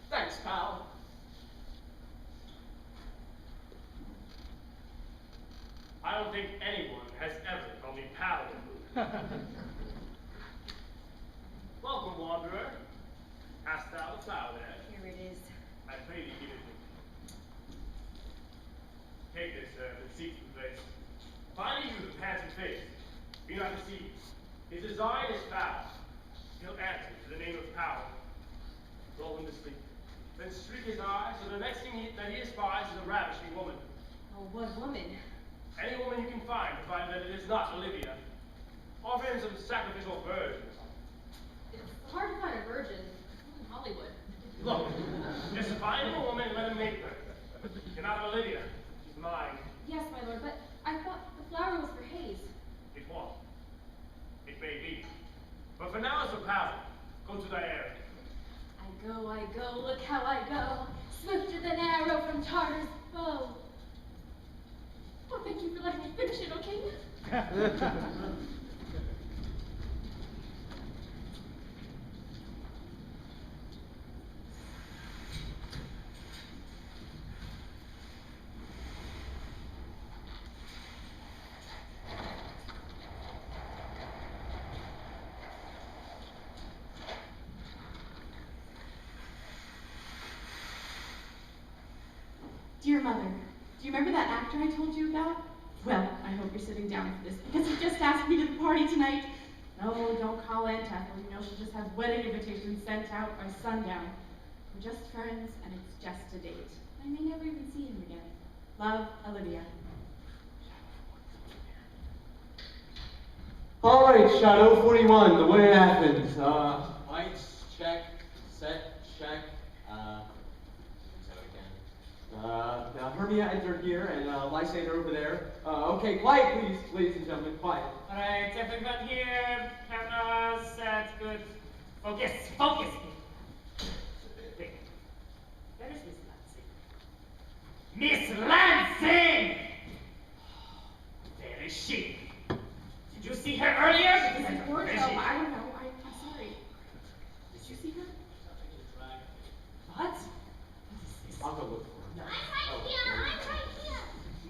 Thanks, pal.
I don't think anyone has ever called me pal. Welcome, wanderer. Hast thou the flower there?
Here it is.
I pray thee give it me. Take this, sir, and seek the place. Find a youth with handsome face. Be not deceived. His design is foul. He'll answer to the name of power. Lull him to sleep. Then streak his eyes, so the next thing that he espies is a ravishing woman.
Oh, what woman?
Any woman you can find, provided that it is not Olivia. Offer him some sacrificial virgin or something.
It's hard to find a virgin in Hollywood.
Look, just find him a woman and let him make her. You're not Olivia. She's mine.
Yes, my lord, but I thought the flower was for Hayes.
It won't. It may be. But for now it's for Powell. Go to thy errand.
I go, look how I go. Swifter than arrow from Tartar's bow. Oh, thank you for letting me finish it, okay?
Dear Mother, do you remember that actor I told you about? Well, I hope you're sitting down for this because he just asked me to the party tonight. No, don't call Aunt Ethel. You know she'll just have wedding invitations sent out by sundown. We're just friends, and it's just a date. I may never even see him again. Love, Olivia.
All right, Shadow 41, the way it happens. Lights, check. Set, check. Now Hermia entered here, and Lysander over there. Okay, quiet, please, ladies and gentlemen, quiet.
All right, everyone here. Camera set. Good. Focus. Focus. Wait. Where is Miss Lansing? Miss Lansing! Where is she? Did you see her earlier?
Where is she? I don't know. I'm sorry. Did you see her?
What?
I'll go look for her.
I'm right here.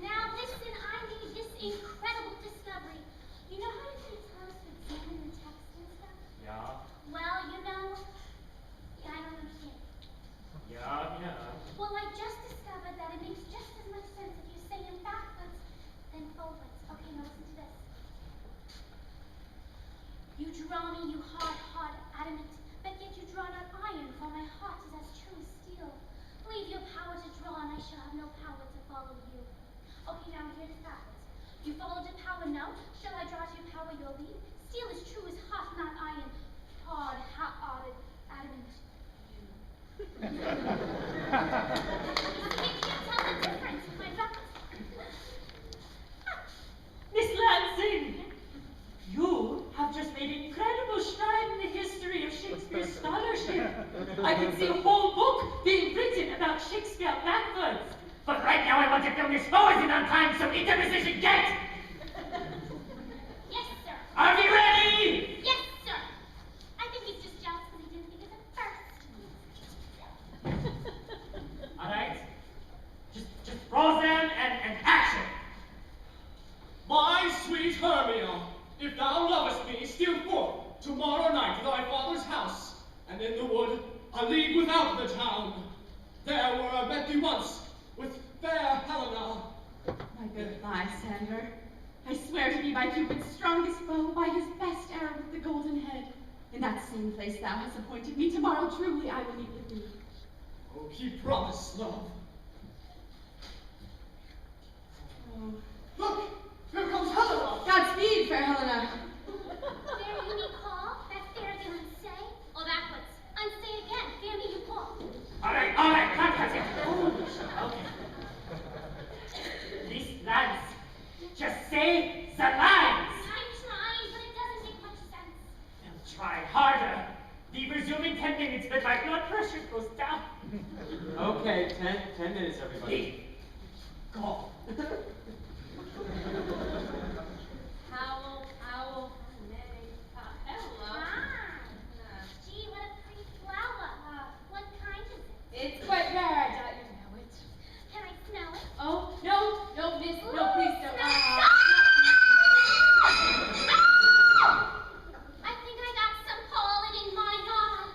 Now listen, I made this incredible discovery. You know how you can tell us to examine the text and stuff?
Yeah.
Well, you know, I don't understand.
Yeah.
Well, I just discovered that it makes just as much sense if you say it backwards than forwards. Okay, now listen to this. You draw me, you hard, adamant, but yet you draw not iron, for my heart is as true as steel. Leave your power to draw, and I shall have no power to follow you. Okay, now here's backwards. You follow to power, no? Shall I draw to your power your lead? Steel is true as hot, not iron. Hard, adamant. You can't tell the difference, my God.
Miss Lansing! You have just made an incredible stride in the history of Shakespeare's scholarship. I can see a whole book being written about Shakespeare backwards. But right now I want to film this forward on time, so eat the decision, get!
Yes, sir.
Are we ready?
Yes, sir. I think he's just jealous because he didn't think of it first.
All right. Just roll them and action.
My sweet Hermia, if thou lovest me, steal forth tomorrow night to thy father's house, and in the wood, a league without the town. There where I met thee once, with fair Helena.
My good Lysander, I swear to be by Cupid's strongest bow, by his best arrow with the golden head. In that same place thou hast appointed me, tomorrow truly I will meet with thee.
Oh, keep promise, love.
Oh.
Look, here comes Helena.
Godspeed, fair Helena.
Fair me you call, that fair you unsay, or backwards. Unsay again, fair me you call.
All right, cut it. Okay. Miss Lance, just say the lines.
I'm trying, but it doesn't make much sense.
Then try harder. We resume in 10 minutes, but my blood pressure goes down.
Okay, 10 minutes, everybody.
Hey, go.
Owl, May, hello.
Ah, gee, what a pretty flower. What kind is it?
It's quite rare, I doubt you know it.
Can I smell it?
Oh, no, miss, no, please don't.
I think I got some pollen in my yard.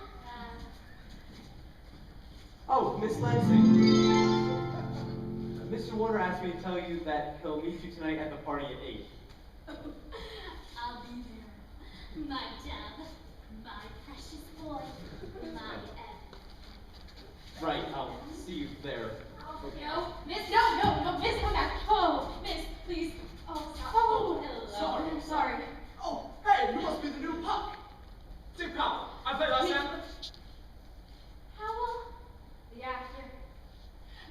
Oh, Miss Lansing. Mr. Warner asked me to tell you that he'll meet you tonight at the party at 8.
I'll be there. My dove, my precious boy, my Evan.
Right, I'll see you there.
No, miss, no, miss, come back. Oh, miss, please. Oh, stop. Oh, hello. Sorry.
Oh, hey, you must be the new pup. Dick Powell, I play Lysander.
Howell? The actor.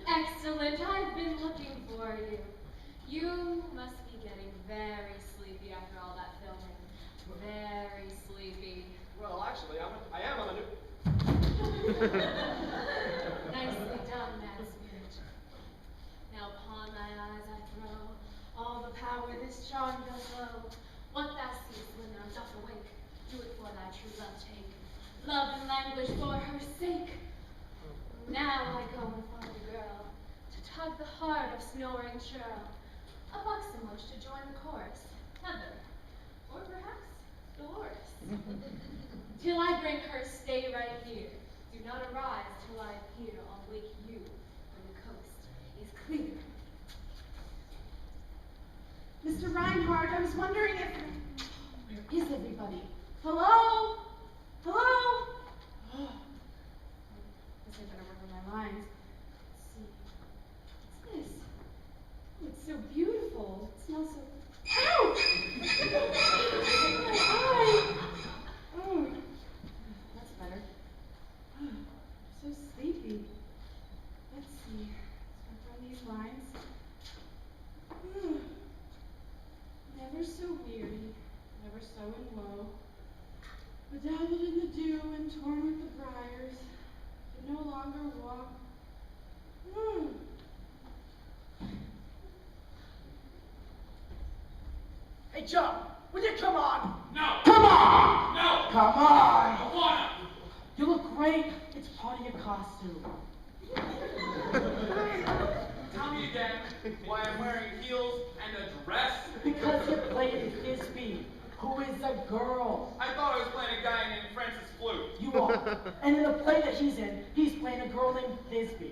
Excellent. I've been looking for you. You must be getting very sleepy after all that filming. Very sleepy.
Well, actually, I am on the new...
Nicely done, mad spirit. Now upon thy eyes I throw all the power this charm does blow. What thou seest when thou doth awake, do it for thy true love take. Love and languish for her sake. Now I go and find a girl to tug the heart of snoring churl. A buxom witch to join the chorus, Heather, or perhaps Dolores. Till I bring her, stay right here. Do not arise till I appear. I'll wake you when the coast is
clear. Mr. Reinhardt, I was wondering if... Where is everybody? Hello? Hello? Oh. Guess I better work on my lines. Let's see. What's this? Oh, it's so beautiful. It smells so... Ow! My eye! Oh. That's better. Oh, so sleepy. Let's see. Let's work on these lines. Oh. Never so weary, never so in woe, bedabbled in the dew and torn with the briars, could no longer walk.
Hey, John, will you come on?
No!
Come on!
No!
Come on!
I wanna!
You look great. It's part of your costume.
Tell me again why I'm wearing heels and a dress?
Because you're playing Thisbe, who is a girl.
I thought I was playing a guy named Francis Flute.
You are. And in the play that he's in, he's playing a girl named Thisbe.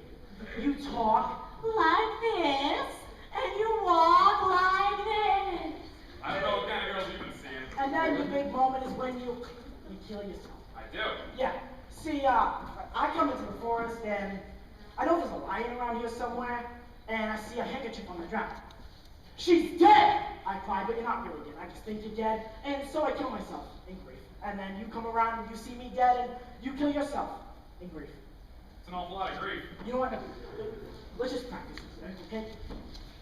You talk like this, and you walk like this.
I don't know what kind of girls you've been seeing.
And then the big moment is when you kill yourself.
I do.
Yeah. See, I come into the forest and I know there's a lion around here somewhere, and I see a handkerchief on the ground. She's dead! I cry, but you're not really dead. I just think you're dead, and so I kill myself in grief. And then you come around and you see me dead, and you kill yourself in grief.
It's an awful lot of grief.
You know what? Let's just practice this, okay?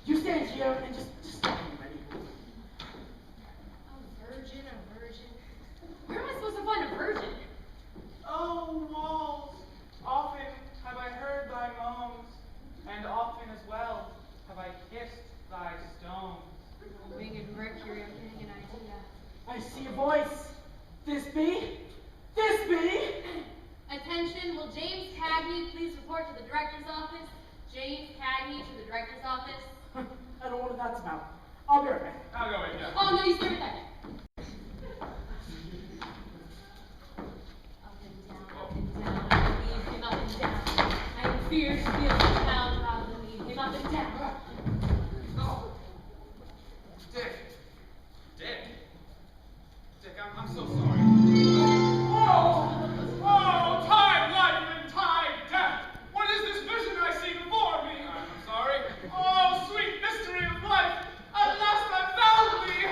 You stand here and just stop me ready.
A virgin, a virgin. Where am I supposed to find a virgin?
Oh, walls, often have I heard thy moans, and often as well have I kissed thy stones.
Winged Mercury, I'm getting an idea.
I see a voice. Thisbe? Thisbe?
Attention, will James Cagney please report to the director's office? James Cagney to the director's office.
I don't know what that's about. I'll be right back.
I'll go in, yeah.
Oh, no, you stay with that. Up and down, I lead him up and down. I am fierce, feel the pound, proud to lead him up and down.
Oh. Dick. I'm so sorry. Oh, time, life, and time, death. What is this vision I see before me? I'm sorry. Oh, sweet mystery of life. At last I found thee.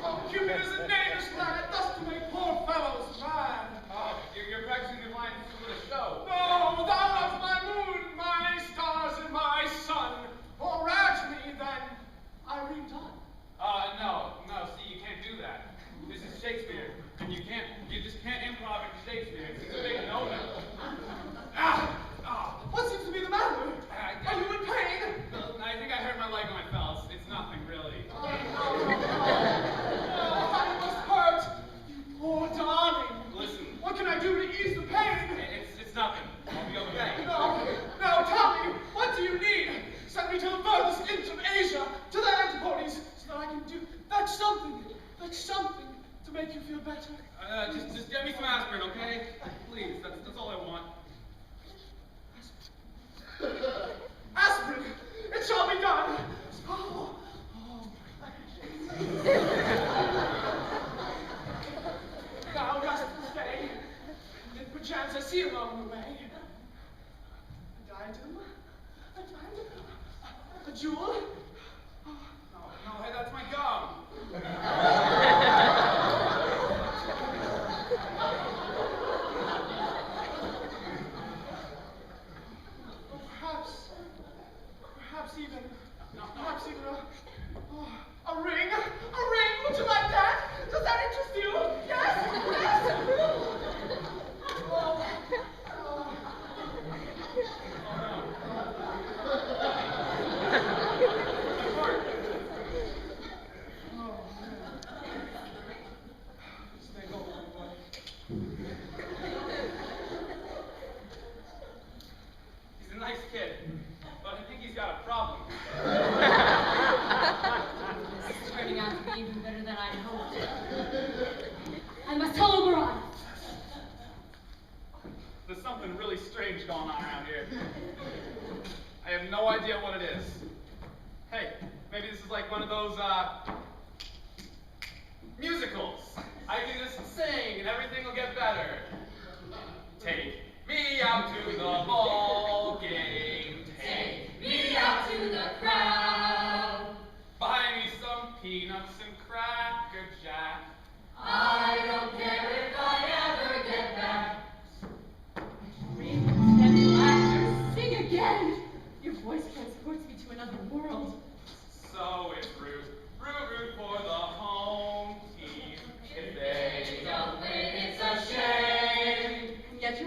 Oh, Cupid is a knavish planet, thus to make poor fellows mad. Oh, you're practicing your lines for the show. No, thou art my moon, my stars, and my sun. Forage me, then I redone. No, see, you can't do that. This is Shakespeare, and you just can't improv into Shakespeare. It's a big no-no. What seems to be the matter? Are you in pain? I think I hurt my leg when I fell. It's nothing, really. Oh, I must hurt. You poor darling. Listen. What can I do to ease the pain? It's nothing. I'll be okay. No, tell me, what do you need? Send me to the furthest inch of Asia, to the antipodes, so that I can do that's something to make you feel better. Just get me some aspirin, okay? Please, that's all I want. Aspirin! It shall be done! Oh. Thou dost stay, and perchance I see along the way a diadem, a jewel. No, hey, that's my gum. Perhaps even a ring. A ring. Would you like that? Does that interest you? Yes. Oh. He's a nice kid, but I think he's got a problem.
This is turning out to be even better than I hoped. I must tell him we're on.
There's something really strange going on around here. idea what it is. Hey, maybe this is like one of those, musicals. I can just sing and everything will get better. Take me out to the ball game. Take me out to the crowd. Buy me some peanuts and Cracker Jack. I don't care if I ever get back.
Gentle actor, sing again. Your voice transports me to another world.
So it's root for the home team. If they don't win, it's a shame.
And yet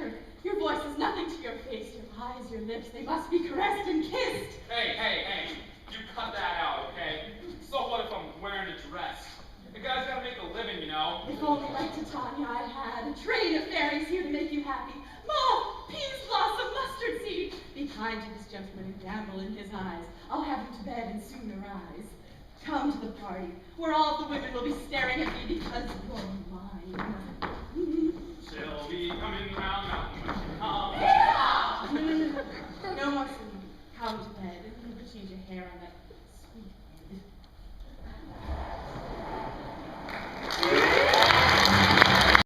your voice is nothing to your face, your eyes, your lips, they must be caressed and kissed.
Hey, you cut that out, okay? So what if I'm wearing a dress? The guy's gotta make a living, you know?
If only like Titania I had a train of fairies here to make you happy. Mauve, peas blossom, mustard seed. Be kind to this gentleman and gamble in his eyes. I'll have him to bed and soon arise. Come to the party, where all the women will be staring at me because you're mine.
She'll be coming round mountain when she comes.
No more singing. Come to bed and you change your hair on that